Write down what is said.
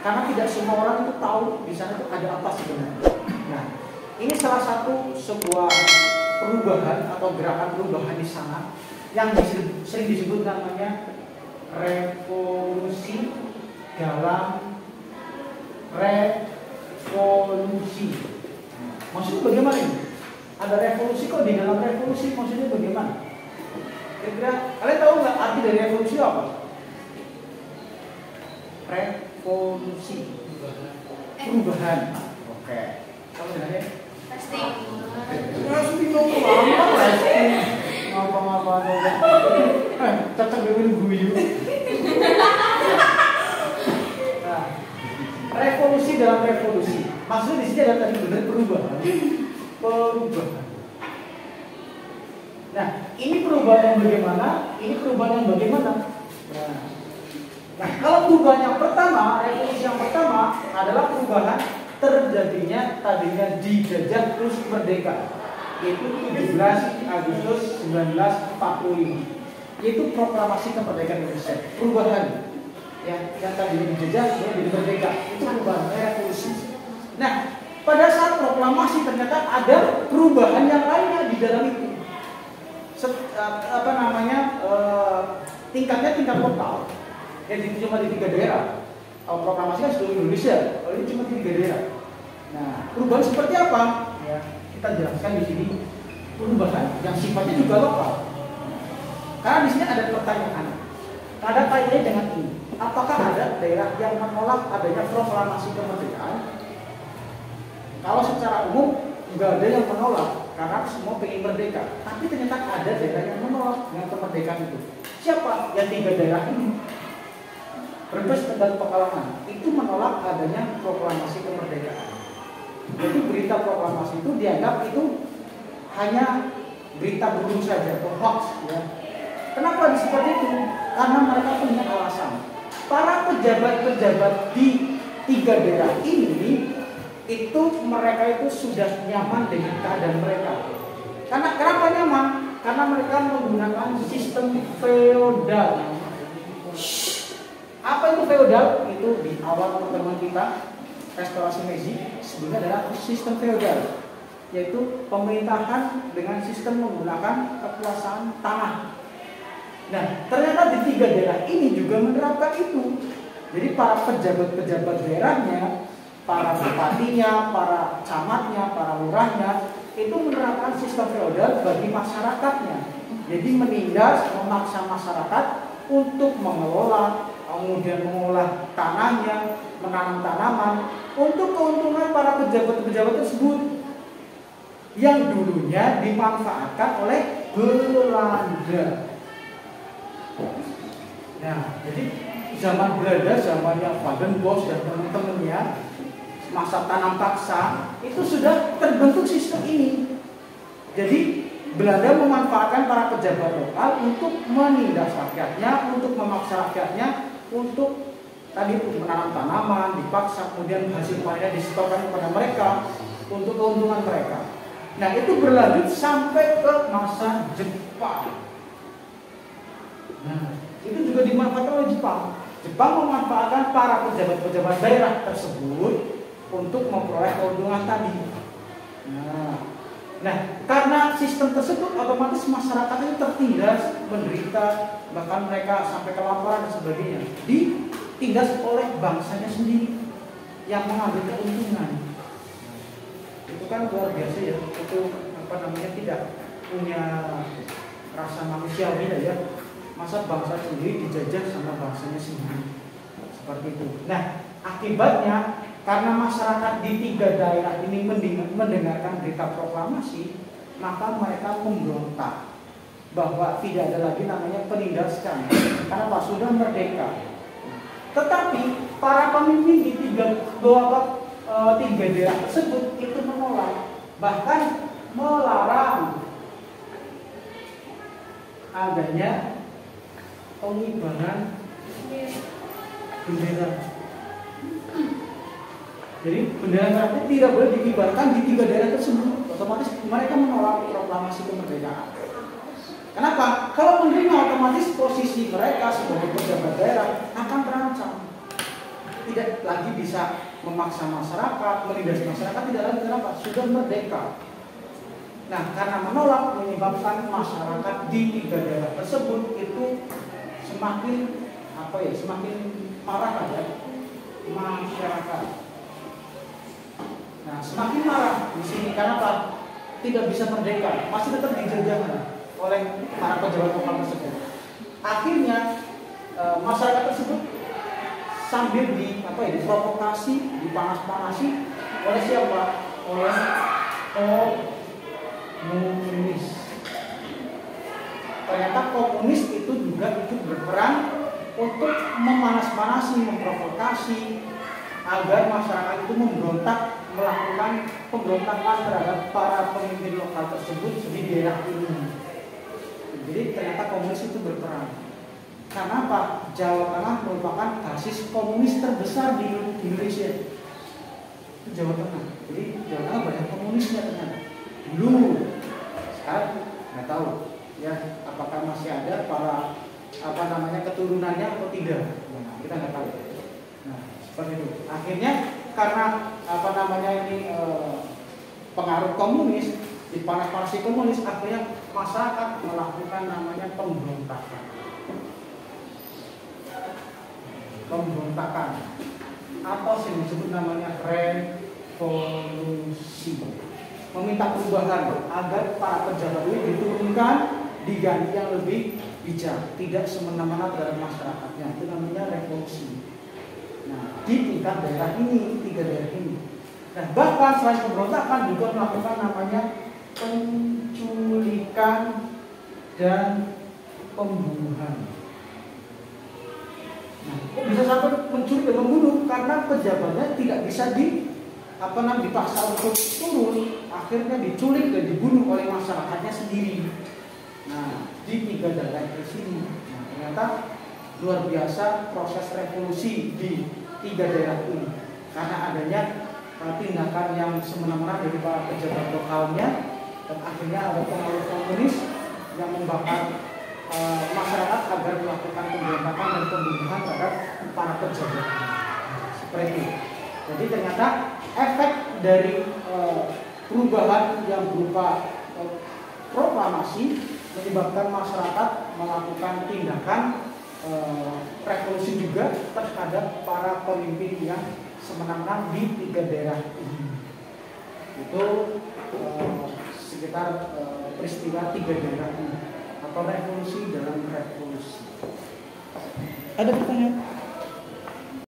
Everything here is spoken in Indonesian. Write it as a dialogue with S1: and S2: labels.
S1: karena tidak semua orang itu tahu di sana itu ada apa sebenarnya. Nah, ini salah satu sebuah perubahan atau gerakan perubahan di sana yang sering disebut namanya revolusi dalam revolusi. Maksudnya bagaimana ini? Ada revolusi kok di dalam revolusi, maksudnya bagaimana? Kira-kira kalian tahu nggak arti dari revolusi apa? Revolusi, perubahan. Oke. Kamu dengarnya?
S2: Testing.
S1: Testing dong, lama testing. Ngapa-ngapa aja. Cocok dengan guyu. Nah, revolusi dalam revolusi. Maksudnya di sini ada tadi benar perubahan. Perubahan. Nah, ini perubahan yang bagaimana? Ini perubahan yang bagaimana? Nah, kalau perubahan yang pertama, revolusi yang pertama adalah perubahan terjadinya tadinya dijajah terus merdeka, yaitu 17 Agustus 1945, yaitu proklamasi kemerdekaan Indonesia. Perubahan ya, yang tadinya dijajah menjadi merdeka, itu perubahan revolusi. Nah, pada saat proklamasi ternyata ada perubahan yang lainnya di dalam itu. Tingkatnya tingkat lokal. Jadi cuma di 3 daerah. Kalau proklamasi kan seluruh Indonesia, kalau ini cuma di 3 daerah. Nah, perubahan seperti apa? Ya, kita jelaskan di sini perubahan yang sifatnya juga lokal. Karena di sini ada pertanyaan. Ada kaitannya dengan ini. Apakah ada daerah yang menolak adanya proklamasi kemerdekaan? Kalau secara umum nggak ada yang menolak, karena semua pengen merdeka. Tapi ternyata ada daerah yang menolak dengan kemerdekaan itu. Siapa? Yang 3 daerah ini. Brebes, Tegal, Pekalongan itu menolak adanya proklamasi kemerdekaan. Jadi berita proklamasi itu dianggap itu hanya berita burung saja atau hoax ya. Kenapa seperti itu? Karena mereka punya alasan. Para pejabat-pejabat di 3 daerah ini itu mereka itu sudah nyaman dengan keadaan mereka. Karena kenapa nyaman? Karena mereka menggunakan sistem feodal. Apa itu feodal? Itu di awal pertemuan kita restorasi Meiji sebenarnya adalah sistem feodal, yaitu pemerintahan dengan sistem menggunakan kekuasaan tanah. Nah, ternyata di 3 daerah ini juga menerapkan itu. Jadi para pejabat-pejabat daerahnya, para bupatinya, para camatnya, para lurahnya itu menerapkan sistem feodal bagi masyarakatnya. Jadi menindas, memaksa masyarakat untuk mengelola, kemudian mengolah tanahnya, menanam tanaman untuk keuntungan para pejabat-pejabat tersebut yang dulunya dimanfaatkan oleh Belanda. Nah, jadi zaman Belanda, zamannya Wagenbos dan teman-temannya, masa tanam paksa itu sudah terbentuk sistem ini. Jadi Belanda memanfaatkan para pejabat lokal untuk menindas rakyatnya, untuk memaksa rakyatnya, untuk menanam tanaman, dipaksa, kemudian hasil panennya disetorkan kepada mereka untuk keuntungan mereka. Nah, itu berlanjut sampai ke masa Jepang. Nah, itu juga dimanfaatkan oleh Jepang. Jepang memanfaatkan para pejabat-pejabat daerah tersebut untuk memperoleh keuntungan tadi. Nah, karena sistem tersebut otomatis masyarakat itu tertindas, menderita, bahkan mereka sampai kelaparan dan sebagainya. Ditindas oleh bangsanya sendiri yang mengambil keuntungan. Itu kan luar biasa ya. Itu tidak punya rasa manusiawi ya. Masa bangsa sendiri dijajah sama bangsanya sendiri. Seperti itu. Nah, akibatnya karena masyarakat di 3 daerah ini mendengarkan berita proklamasi, maka mereka memberontak bahwa tidak ada lagi namanya penindasan karena Pak sudah merdeka. Tetapi para pemimpin di 3 daerah tersebut itu menolak, bahkan melarang adanya pengibaran bendera. Jadi bendera merah putih tidak boleh dikibarkan di 3 daerah tersebut. Otomatis mereka menolak proklamasi kemerdekaan. Kenapa? Kalau menerima, otomatis posisi mereka sebagai pejabat daerah akan terancam. 3 tidak lagi bisa memaksa masyarakat, menindas masyarakat, tidak lagi. Kenapa? Sudah merdeka. Nah, karena menolak menyebabkan masyarakat di 3 daerah tersebut itu semakin semakin marah aja masyarakat. Nah, semakin marah di sini karena apa? Tidak bisa merdeka, masih tetap dijajah oleh para pejabat lokal tersebut. Akhirnya masyarakat tersebut sambil diprovokasi, dipanas-panasi oleh siapa? Oleh komunis. Ternyata komunis itu juga ikut berperan untuk memanas-manasi, memprovokasi agar masyarakat itu memberontak, melakukan pemberontakan terhadap para pemimpin lokal tersebut di daerah ini. Jadi ternyata komunis itu berperan. Karena apa? Jawa Tengah merupakan basis komunis terbesar di Indonesia. Itu Jawa Tengah. Jadi Jawa Tengah banyak komunisnya ternyata. Dulu, sekarang nggak tahu ya apakah masih ada para keturunannya atau tidak. Nah, kita nggak tahu. Nah, seperti itu. Akhirnya karena pengaruh komunis, dipanas-panasi komunis, akhirnya masyarakat melakukan namanya pemberontakan atau yang disebut namanya revolusi, meminta perubahan agar para pejabat ini diturunkan, diganti yang lebih bijak, tidak semena-mena terhadap masyarakatnya. Itu namanya revolusi. Nah, di tingkat daerah ini, 3 daerah ini. Nah, bahkan selain pemberontakan juga melakukan namanya penculikan dan pembunuhan. Nah, kok bisa sampai menculik dan membunuh? Karena pejabatnya tidak bisa dipaksa untuk turun, akhirnya diculik dan dibunuh oleh masyarakatnya sendiri. Nah, di 3 daerah di sini. Nah, ternyata luar biasa proses revolusi di 3 daerah ini karena adanya tindakan yang semena-mena dari para pejabat lokalnya, dan akhirnya ada pengaruh komunis yang membakar masyarakat agar melakukan pemberontakan dan pembunuhan terhadap para pejabat. Seperti itu. Jadi ternyata efek dari perubahan yang berupa proklamasi menyebabkan masyarakat melakukan tindakan revolusi juga terhadap para pemimpin yang semena-mena di 3 daerah ini. Itu sekitar peristiwa 3 daerah ini atau revolusi dalam revolusi. Ada pertanyaan?